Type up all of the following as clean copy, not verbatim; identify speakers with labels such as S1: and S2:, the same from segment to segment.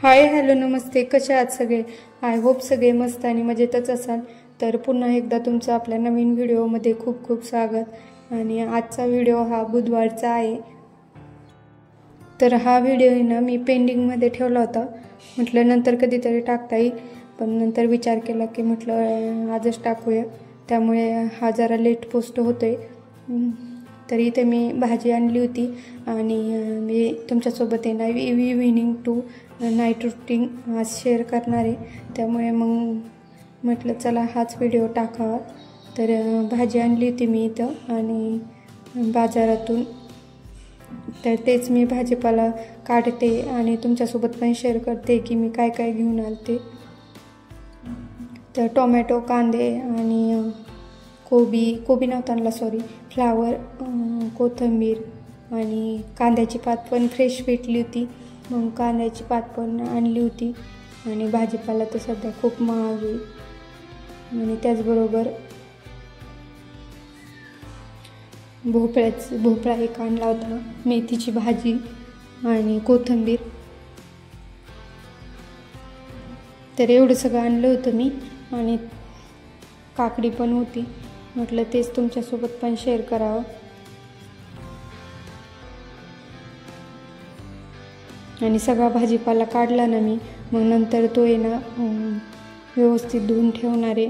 S1: Hi hello नमस्ते, कसे आहात सगळे? आय होप सगळे मस्त आणि मजेतच असाल. तर पुन्हा एकदा तुमचं आपल्या नवीन व्हिडिओमध्ये खूप खूप स्वागत. आणि आजचा व्हिडिओ हा बुधवारचा आहे. तर हा व्हिडिओ ना मी पेंडिंगमध्ये ठेवला होता, म्हटलं नंतर कधीतरी टाकता येईल, पण नंतर विचार केला की म्हटलं आजच टाकूया, त्यामुळे हा जरा लेट पोस्ट होतोय. तर इथे मी भाजी आणली होती आणि मी तुमच्यासोबत आहे ना इव्हिनिंग टू नाईट रुटीन आज शेअर करणार आहे. त्यामुळे मग म्हटलं चला हाच व्हिडिओ टाकावा. तर भाजी आणली होती मी इथं आणि बाजारातून, तर तेच मी भाजीपाला काढते आणि तुमच्यासोबत पण शेअर करते की मी काय काय घेऊन आलते. तर टोमॅटो, कांदे आणि कोबी नव्हता आणला, सॉरी, फ्लावर, कोथिंबीर आणि कांद्याची पात पण फ्रेश भेटली होती, मग कांद्याची पात पण आणली होती. आणि भाजीपाला तर सध्या खूप महाग आहे. आणि त्याचबरोबर भोपळा एक आणला होता, मेथीची भाजी आणि कोथिंबीर. तर एवढं सगळं आणलं होतं मी. आणि काकडी पण होती, म्हटलं तेच तुमच्यासोबत पण शेअर करावं. आणि सगळा भाजीपाला काढला ना मी, मग नंतर तो आहे ना व्यवस्थित धुवून ठेवणार आहे.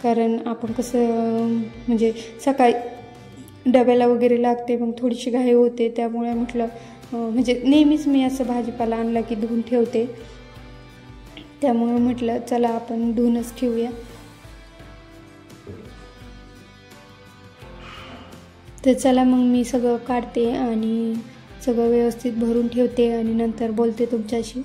S1: कारण आपण कसं म्हणजे सकाळी डब्याला वगैरे लागते, मग थोडीशी घाई होते, त्यामुळे म्हटलं म्हणजे नेहमीच मी असं भाजीपाला आणला की धुवून ठेवते, त्यामुळे म्हटलं चला आपण धुवूनच ठेवूया. तर चला मग मी सगळं काढते आणि सगळं व्यवस्थित भरून ठेवते आणि नंतर बोलते तुमच्याशी.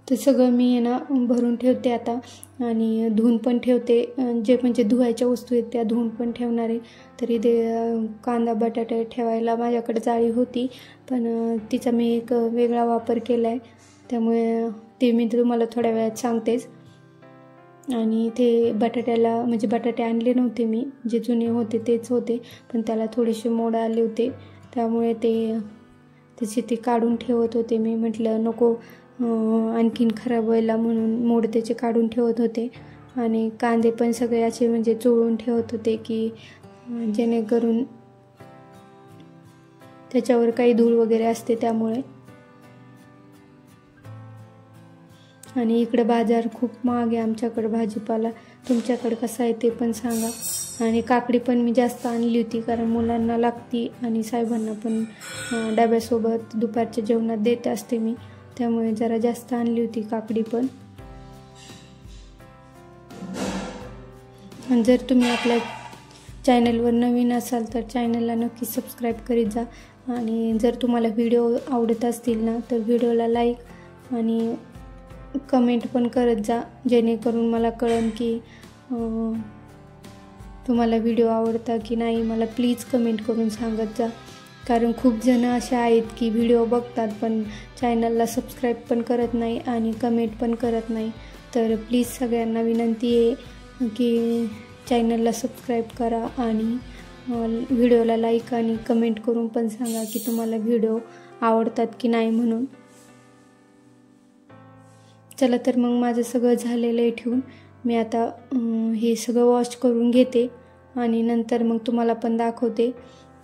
S1: ते सगळं मी आहे ना भरून ठेवते आता आणि धुवून पण ठेवते. जे म्हणजे धुवायच्या वस्तू आहेत त्या धुवून पण ठेवणार आहे. तरी ते कांदा बटाटे ठेवायला माझ्याकडे जाळी होती, पण तिचा मी एक वेगळा वापर केला आहे, त्यामुळे ते मी तुम्हाला थोड्या वेळात सांगतेच. आणि ते बटाट्याला म्हणजे बटाटे आणले नव्हते मी, जे जुने होते तेच होते, पण त्याला थोडेसे मोड आले होते, त्यामुळे त्याचे ते काढून ठेवत होते मी. म्हटलं नको आणखीन खराब व्हायला, म्हणून मोड त्याचे काढून ठेवत होते. आणि कांदे पण सगळे असे म्हणजे चोळून ठेवत होते की जेणेकरून त्याच्यावर काही धूळ वगैरे असते त्यामुळे. आणि इकडे बाजार खूप महाग आहे आमच्याकडे भाजीपाला, तुमच्याकडे कसा आहे ते पण सांगा. आणि काकडी पण मी जास्त आणली होती कारण मुलांना लागती आणि साहेबांना पण डब्यासोबत दुपारच्या जेवणात देत असते मी, त्यामुळे जरा जास्त आणली होती काकडी पण. आणि जर तुम्ही आपल्या चॅनलवर नवीन असाल तर चॅनलला नक्की सबस्क्राईब करीत जा. आणि जर तुम्हाला व्हिडिओ आवडत असतील ना तर व्हिडिओला लाईक आणि कमेंट पण करत जा, जेणेकरून मला कळेल की तुम्हाला व्हिडिओ आवडता की नाही. मला प्लीज कमेंट करून सांगत जा, कारण खूप जण असे आहेत की व्हिडिओ बघतात पण चॅनलला सबस्क्राईब पण करत नाही आणि कमेंट पण करत नाही. तर प्लीज सगळ्यांना विनंती आहे की चॅनलला सबस्क्राईब करा आणि व्हिडिओला लाईक आणि कमेंट करून पण सांगा की तुम्हाला व्हिडिओ आवडतात की नाही म्हणून. चला तर मग माझं सगळं झालेलं आहे ठेवून. मी आता हे सगळं वॉश करून घेते आणि नंतर मग तुम्हाला पण दाखवते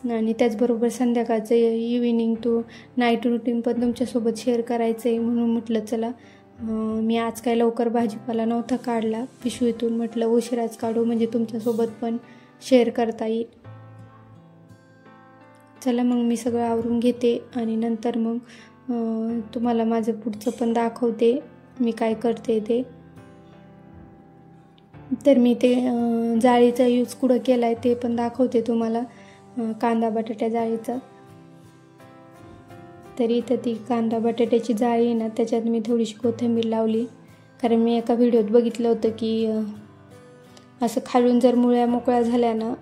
S1: आणि त्याचबरोबर संध्याकाळचं इव्हिनिंग टू नाईट रुटीन पण तुमच्यासोबत शेअर करायचं आहे, म्हणून म्हटलं चला मी आज काय लवकर भाजीपाला नव्हता काढला पिशवीतून, म्हटलं उशिराच काढू म्हणजे तुमच्यासोबत पण शेअर करता येईल. चला मग मी सगळं आवरून घेते आणि नंतर मग तुम्हाला माझं पुढचं पण दाखवते मी काय करते ते. तर मी ते जाळीचा यूज कुठं केला आहे ते पण दाखवते तुम्हाला, कांदा बटाट्या जाळीचा. तर इथं ती कांदा बटाट्याची जाळी आहे ना, त्याच्यात मी थोडीशी कोथिंबीर लावली, कारण मी एका व्हिडिओत बघितलं होतं की असं खालून जर मुळ्या मोकळ्या झाल्या ना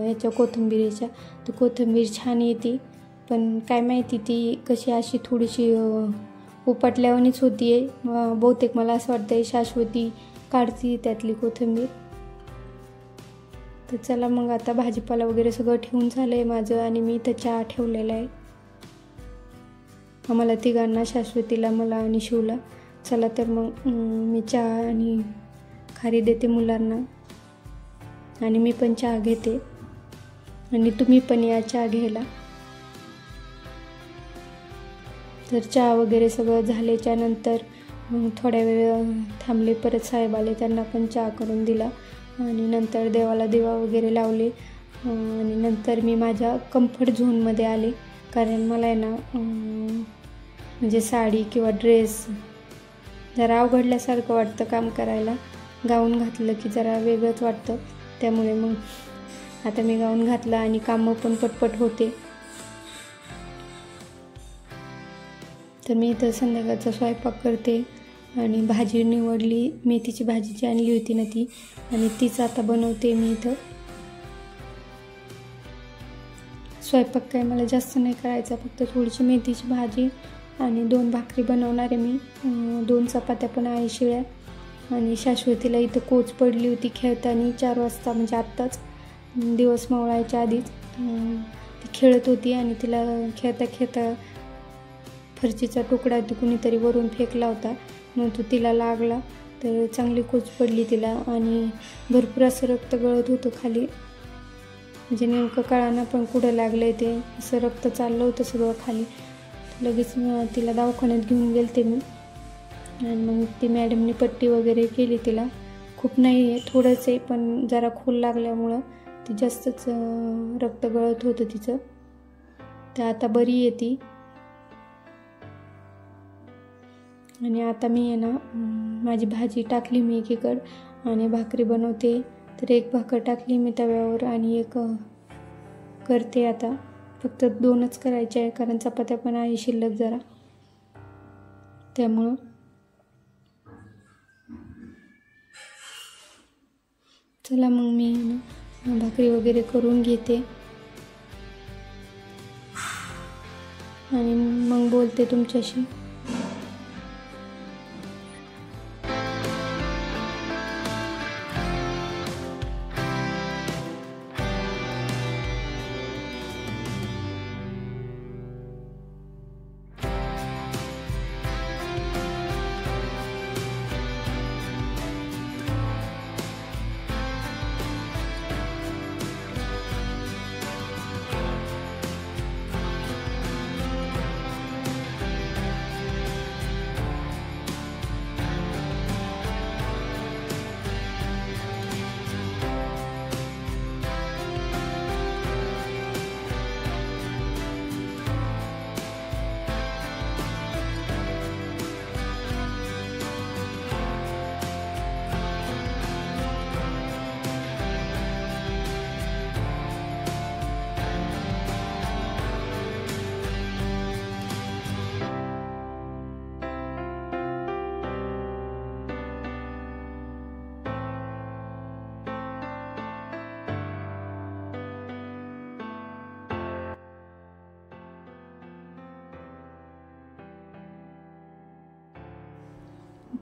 S1: याच्या कोथिंबीरीच्या तर कोथिंबीर छान येते. पण काय माहिती ती कशी अशी थोडीशी उपटल्यावानीच होती आहे, बहुतेक मला असं वाटतं शाश्वती काढती त्यातली कोथिंबीर. तर चला मग आता भाजीपाला वगैरे सगळं ठेवून झालं आहे माझं आणि मी इथं चहा ठेवलेला आहे आम्हाला तिघांना, शाश्वतीला, मला आणि शिवला. चला तर मग मी चहा आणि खारी देते मुलांना आणि मी पण चहा घेते आणि तुम्ही पण या चहा घ्यायला. तर चहा वगैरे सगळं झाल्याच्या नंतर थोड्या वेळ थांबले, परत साहेब आले, त्यांना पण चहा करून दिला आणि नंतर देवाला दिवा वगैरे लावले आणि नंतर मी माझ्या कम्फर्ट झोनमध्ये आले, कारण मला आहे ना म्हणजे साडी किंवा ड्रेस जरा अवघडल्यासारखं वाटतं काम करायला. गाऊन घातलं की जरा वेगळंच वाटतं, त्यामुळे मग आता मी गाऊन घातला आणि कामं पण पटपट होते. तर मी इथं संध्याकाळचा स्वयंपाक करते आणि भाजी निवडली, मेथीची भाजी जी आणली होती ना ती, आणि तीच आता बनवते मी इथं. स्वयंपाक काय मला जास्त नाही करायचा, फक्त थोडीशी मेथीची भाजी आणि 2 भाकरी बनवणार आहे मी, 2 चपात्या पण आहे शिळ्या. आणि शाश्वतीला इथं कोच पडली होती खेळताना 4 वाजता, म्हणजे आत्ताच दिवस मावळायच्या आधीच ती खेळत होती आणि तिला खेळता खेळता फरशीचा तुकडा कुणीतरी वरून फेकला होता, मग तो तिला लागला तर चांगली कोच पडली तिला आणि भरपूर असं रक्त गळत होतं खाली, म्हणजे नेमकं कळाना पण कुठं लागलं ते, असं रक्त चाललं होतं सगळं खाली. लगेच तिला दवाखान्यात घेऊन गेलते मी आणि मग ती मॅडमने पट्टी वगैरे केली तिला. खूप नाही आहे, थोडंच आहे, पण जरा खोल लागल्यामुळं ती जास्तच रक्त गळत होतं तिचं. तर आता बरी आहे ती. आणि आता मी आहे ना माझी भाजी टाकली मी एकीकडं आणि भाकरी बनवते. तर 1 भाकर टाकली मी तव्यावर आणि 1 करते आता, फक्त 2च करायचे आहे कारण चपात्या पण आहे शिल्लक जरा, त्यामुळं. चला मग मी भाकरी वगैरे करून घेते आणि मग बोलते तुमच्याशी.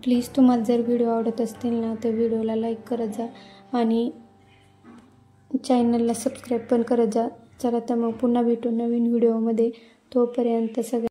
S1: प्लीज तुम्हाला जर व्हिडिओ आवडत असतील ना तर व्हिडिओला लाईक करत जा आणि चॅनलला सबस्क्राईब पण करत जा. चला तर मग पुन्हा भेटू नवीन व्हिडिओमध्ये. तोपर्यंत सगळ्या